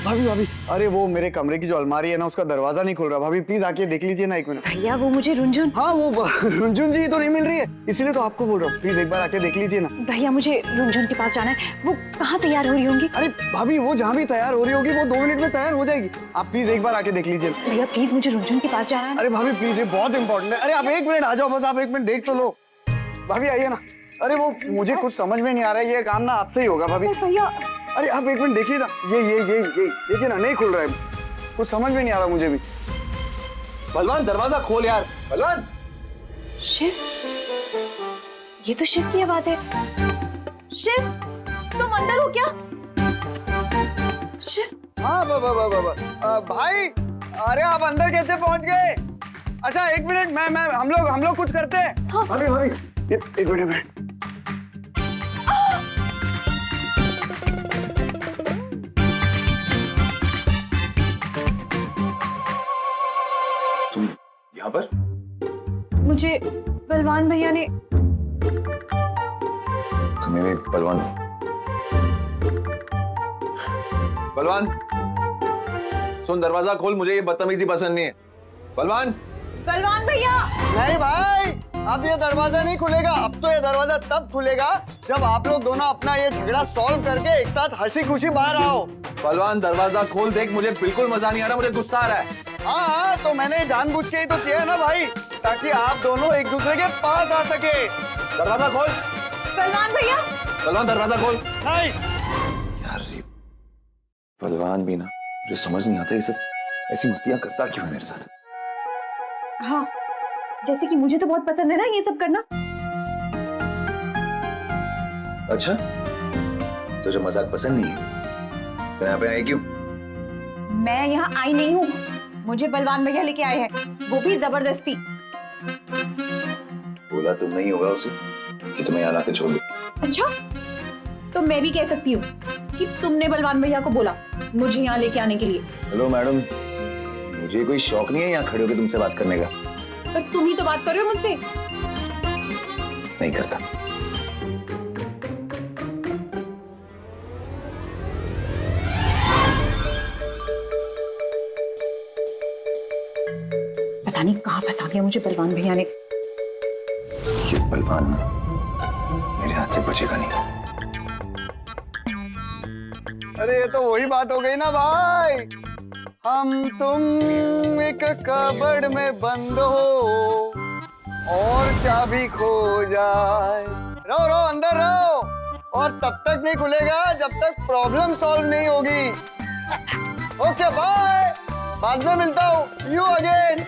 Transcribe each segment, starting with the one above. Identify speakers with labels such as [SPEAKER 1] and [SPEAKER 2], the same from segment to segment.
[SPEAKER 1] भाभी भाभी, अरे वो मेरे कमरे की जो अलमारी है ना, उसका दरवाजा नहीं खुल रहा। भाभी प्लीज आके देख लीजिए ना, एक मिनट।
[SPEAKER 2] भैया वो मुझे रुंझुन।
[SPEAKER 1] हाँ वो रुंझुन जी तो नहीं मिल रही है, इसीलिए तो आपको बोल रहा हूँ, प्लीज एक बार आके देख लीजिए ना।
[SPEAKER 2] भैया मुझे रुंझुन के पास जाना है, वो कहाँ तैयार हो रही होंगी?
[SPEAKER 1] अरे भाभी वो जहाँ भी तैयार हो रही होगी वो 2 मिनट में तैयार हो जाएगी। आप प्लीज एक बार आके देख लीजिए ना।
[SPEAKER 2] भैया प्लीज मुझे रुंझुन के पास जाना है।
[SPEAKER 1] अरे भाभी प्लीज, ये बहुत इंपॉर्टेंट है। अरे आप 1 मिनट आ जाओ बस, आप 1 मिनट देख तो लो। भाभी आइए ना। अरे वो मुझे कुछ समझ में नहीं आ रहा है, ये काम ना आपसे ही होगा भाभी।
[SPEAKER 2] भैया
[SPEAKER 1] अरे आप 1 मिनट देखिए ना, ये देखिए ना, नहीं खुल रहा है, कुछ समझ में नहीं आ रहा मुझे भी।
[SPEAKER 3] बलवान दरवाजा खोल यार, बलवान।
[SPEAKER 2] शिव, ये तो शिव की आवाज है। शिव तुम अंदर हो क्या? शिव।
[SPEAKER 1] हाँ भाई, अरे आप अंदर कैसे पहुंच गए? अच्छा 1 मिनट, मैं हम लोग कुछ करते हैं।
[SPEAKER 2] हाँ।
[SPEAKER 1] भाभी एक मिनट।
[SPEAKER 3] तुम यहाँ पर?
[SPEAKER 2] मुझे बलवान भैया ने।
[SPEAKER 3] तुम्हें भी बलवान? बलवान सुन, दरवाजा खोल, मुझे ये बदतमीजी पसंद नहीं है। बलवान।
[SPEAKER 2] बलवान भैया।
[SPEAKER 1] नहीं भाई, अब ये दरवाजा नहीं खुलेगा। अब तो ये दरवाजा तब खुलेगा जब आप लोग दोनों अपना ये झगड़ा सॉल्व करके एक साथ हंसी खुशी बाहर आओ।
[SPEAKER 3] बलवान दरवाजा खोल, देख मुझे बिल्कुल मजा नहीं आ रहा, मुझे गुस्सा आ रहा है।
[SPEAKER 1] हाँ तो मैंने जानबूझ के ही तो किया है ना भाई, ताकि आप दोनों एक दूसरे के पास आ सके।
[SPEAKER 3] दरवाजा खोल।
[SPEAKER 2] बलवान भैया।
[SPEAKER 3] बलवान दरवाजा खोल।
[SPEAKER 1] नहीं
[SPEAKER 3] यार ये बलवान भी ना, मुझे समझ नहीं आता ये सब ऐसी मस्तियां करता क्यों है मेरे साथ।
[SPEAKER 2] हाँ जैसे कि मुझे तो बहुत पसंद है ना ये सब करना।
[SPEAKER 3] अच्छा तुझे मजाक पसंद नहीं है तो यहाँ पे आई क्यों?
[SPEAKER 2] मैं यहाँ आई नहीं हूँ, मुझे बलवान भैया लेके आए हैं, वो भी जबरदस्ती।
[SPEAKER 3] बोला तुम नहीं होगा उसे कि तुम्हें यहाँ लाके छोड़ दे।
[SPEAKER 2] अच्छा तो मैं भी कह सकती हूँ कि तुमने बलवान भैया को बोला मुझे यहाँ लेके आने के लिए।
[SPEAKER 3] हेलो मैडम, मुझे कोई शौक नहीं है यहाँ खड़े होकर तुमसे बात करने का।
[SPEAKER 2] पर तुम ही तो बात कर रहे हो मुझसे।
[SPEAKER 3] नहीं करता।
[SPEAKER 2] पता नहीं कहाँ फंसा दिया मुझे बलवान भैया ने।
[SPEAKER 3] ये बलवान ना मेरे हाथ से बचेगा नहीं।
[SPEAKER 1] अरे ये तो वही बात हो गई ना भाई, हम तुम एक कबर्ड में बंद हो और चाबी खो जाए। रहो रहो अंदर रहो, और तब तक नहीं खुलेगा जब तक प्रॉब्लम सॉल्व नहीं होगी। ओके बाय, बाद में मिलता हूँ, यू अगेन।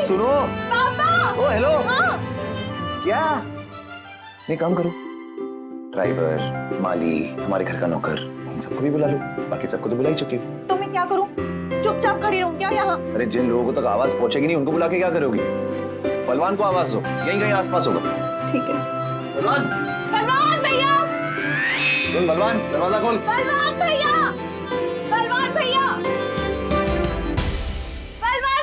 [SPEAKER 3] सुनो।
[SPEAKER 2] पापा।
[SPEAKER 3] ओ हेलो।
[SPEAKER 2] हाँ।
[SPEAKER 3] क्या? नहीं काम करो, ड्राइवर, माली, हमारे घर का नौकर, इन सबको भी बुला लो। बाकी सबको तो बुला ही चुकी हो।
[SPEAKER 2] तो मैं क्या करूं? चुपचाप खड़ी रहूं क्या यहाँ?
[SPEAKER 3] अरे जिन लोगों तक आवाज पहुंचेगी नहीं उनको बुला के क्या करोगी? बलवान को आवाज दो, यहीं कहीं आसपास होगा।
[SPEAKER 2] ठीक है।
[SPEAKER 3] बलवान।
[SPEAKER 2] बलवान भैया।
[SPEAKER 3] सुन बलवान, दरवाजा खोल।
[SPEAKER 2] बलवान भैया। बलवान भैया। बलवान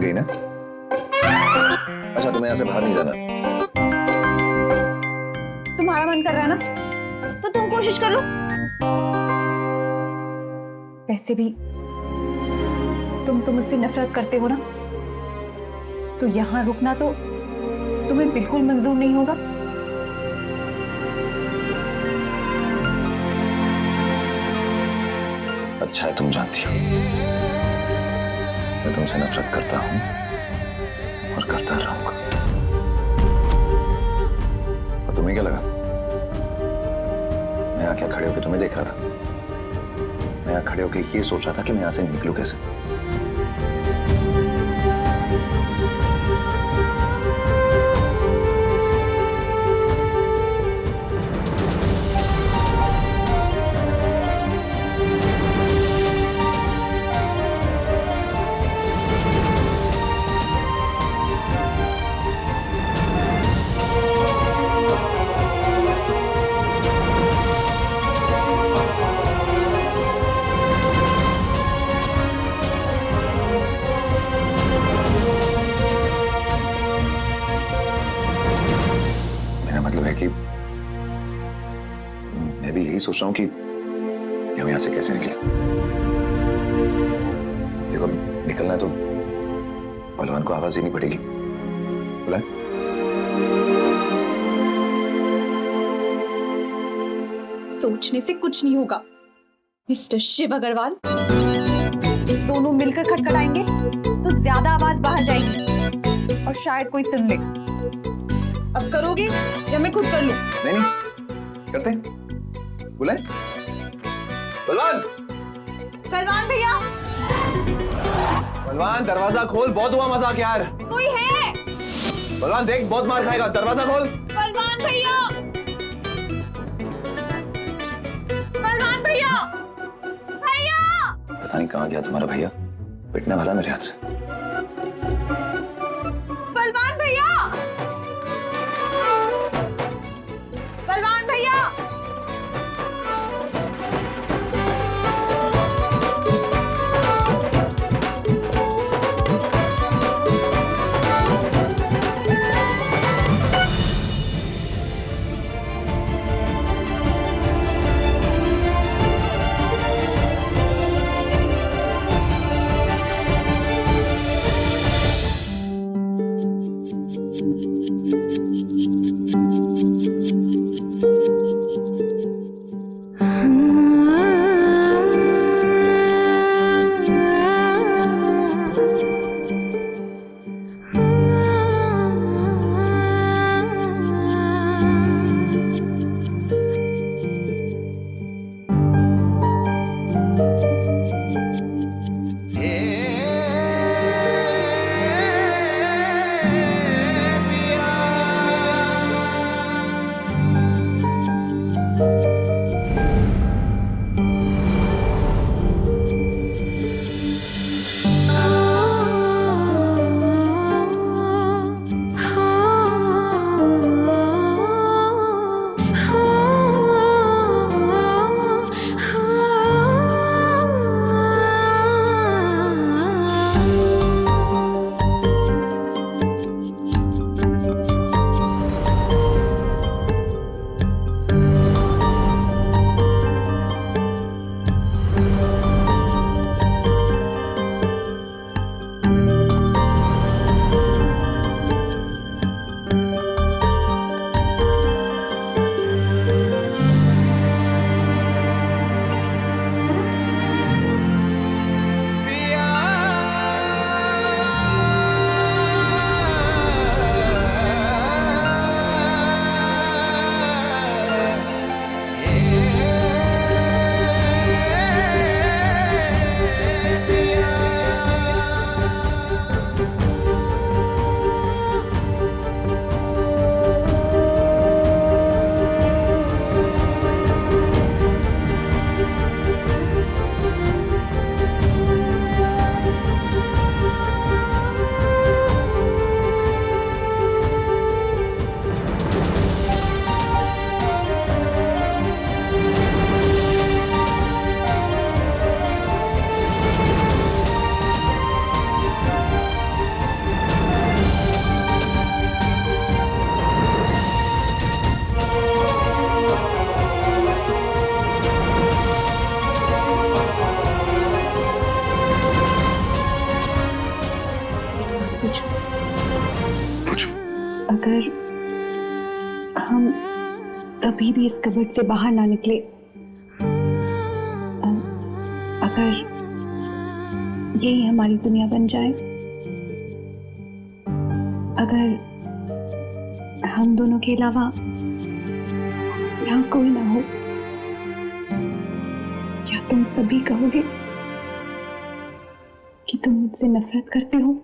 [SPEAKER 3] गई ना? अच्छा, तुम्हें यहाँ से बाहर नहीं जाना?
[SPEAKER 2] तुम्हारा मन कर रहा है ना, तो तुम कोशिश कर लो। वैसे भी तुम तो मुझसे नफरत करते हो ना, तो यहाँ रुकना तो तुम्हें बिल्कुल मंजूर नहीं होगा।
[SPEAKER 3] अच्छा है, तुम जानती हो मैं तुमसे नफरत करता हूं और करता रहूंगा। और तुम्हें क्या लगा मैं यहाँ क्या खड़े होकर तुम्हें देख रहा था? मैं यहाँ खड़े होकर ये सोच रहा था कि मैं यहाँ से निकलूं कैसे। मतलब है कि मैं भी यही सोच रहा हूं कि हम यहां से कैसे निकले। देखो, निकलना है तो पहलवान को आवाज देनी पड़ेगी। बुलाए?
[SPEAKER 2] सोचने से कुछ नहीं होगा मिस्टर शिव अग्रवाल। दोनों मिलकर खटखटाएंगे तो ज्यादा आवाज बाहर जाएगी और शायद कोई सुन ले। अब करोगे या मैं खुद कर लूं?
[SPEAKER 3] नहीं करते। बुलाए? पहलवान!
[SPEAKER 2] पहलवान भैया!
[SPEAKER 4] पहलवान दरवाजा खोल, बहुत हुआ मजाक यार।
[SPEAKER 2] कोई है?
[SPEAKER 4] पहलवान देख, बहुत मार खाएगा, दरवाजा खोल।
[SPEAKER 2] पहलवान भैया! पहलवान भैया! भैया!
[SPEAKER 3] पता नहीं कहाँ गया तुम्हारा भैया, पिटने वाला मेरे हाथ से।
[SPEAKER 2] पहलवान भैया! पहलवान भैया! अगर हम कभी भी इस कबर्ड से बाहर ना निकले, अगर यही हमारी दुनिया बन जाए, अगर हम दोनों के अलावा यहाँ कोई ना हो, क्या तुम तभी कहोगे कि तुम मुझसे नफरत करते हो?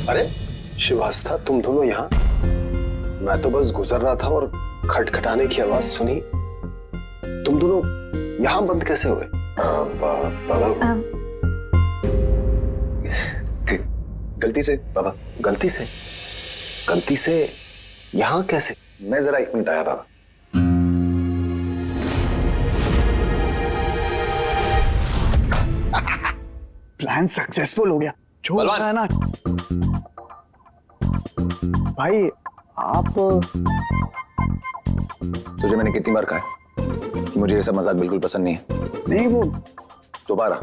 [SPEAKER 5] अरे शिवास्था, तुम दोनों यहाँ? मैं तो बस गुजर रहा था और खटखटाने की आवाज सुनी। तुम दोनों यहाँ बंद कैसे हुए?
[SPEAKER 3] बाबा गलती से। बाबा
[SPEAKER 5] गलती से? गलती से यहाँ कैसे?
[SPEAKER 3] मैं जरा 1 मिनट आया बाबा।
[SPEAKER 1] प्लान सक्सेसफुल हो गया। जो
[SPEAKER 4] बलवान।
[SPEAKER 1] है ना भाई, आप
[SPEAKER 3] तुझे मैंने कितनी बार कहा है कि मुझे ये सब मजाक बिल्कुल पसंद नहीं है।
[SPEAKER 1] नहीं, वो
[SPEAKER 3] दोबारा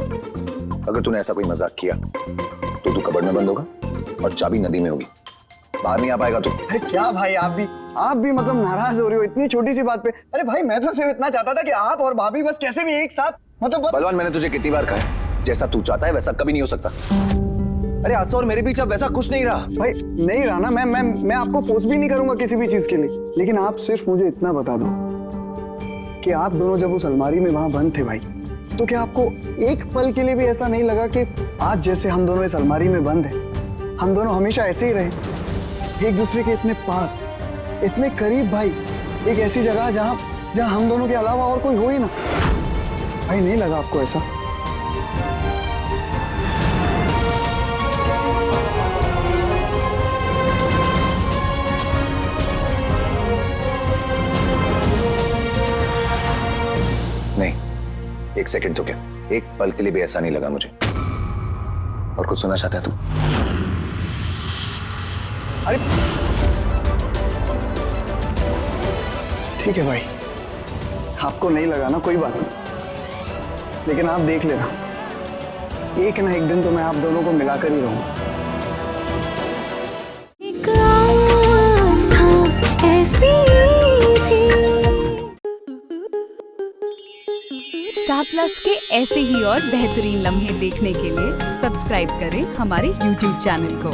[SPEAKER 3] अगर तूने ऐसा कोई मजाक किया तो तू कबर्ड में बंद होगा और चाबी नदी में होगी, बाहर नहीं आ पाएगा तू।
[SPEAKER 1] अरे क्या भाई, आप भी मतलब नाराज हो रहे हो इतनी छोटी सी बात पे। अरे भाई, मैं तो सिर्फ इतना चाहता था कि आप और भाभी बस कैसे भी एक साथ, मतलब
[SPEAKER 3] बलवान, मैंने तुझे कितनी बार कहा है, जैसा तू चाहता है वैसा कभी नहीं हो सकता। अरे आसू और मेरे बीच अब वैसा कुछ नहीं रहा।
[SPEAKER 1] भाई नहीं रहा ना। मैं आपको फोर्स भी नहीं करूंगा किसी भी चीज के लिए, लेकिन आप सिर्फ मुझे इतना बता दो कि आप दोनों जब उस अलमारी में वहां बंद थे भाई, तो क्या आपको एक पल के लिए भी ऐसा नहीं लगा कि आज जैसे हम दोनों इस अलमारी में बंद हैं, हम दोनों हमेशा ऐसे ही रहे, एक दूसरे के इतने पास, इतने करीब भाई, एक ऐसी जगह जहां हम दोनों के अलावा और कोई हो ही ना। भाई नहीं लगा आपको ऐसा?
[SPEAKER 3] नहीं, 1 सेकंड तो क्या, एक पल के लिए भी ऐसा नहीं लगा मुझे। और कुछ सुनना चाहता है तू?
[SPEAKER 1] अरे ठीक है भाई, आपको नहीं लगा ना, कोई बात नहीं, लेकिन आप देख लेना, एक ना एक दिन तो मैं आप दोनों को मिलाकर ही रहूंगा।
[SPEAKER 6] स्टार प्लस के ऐसे ही और बेहतरीन लम्हे देखने के लिए सब्सक्राइब करें हमारे YouTube चैनल को।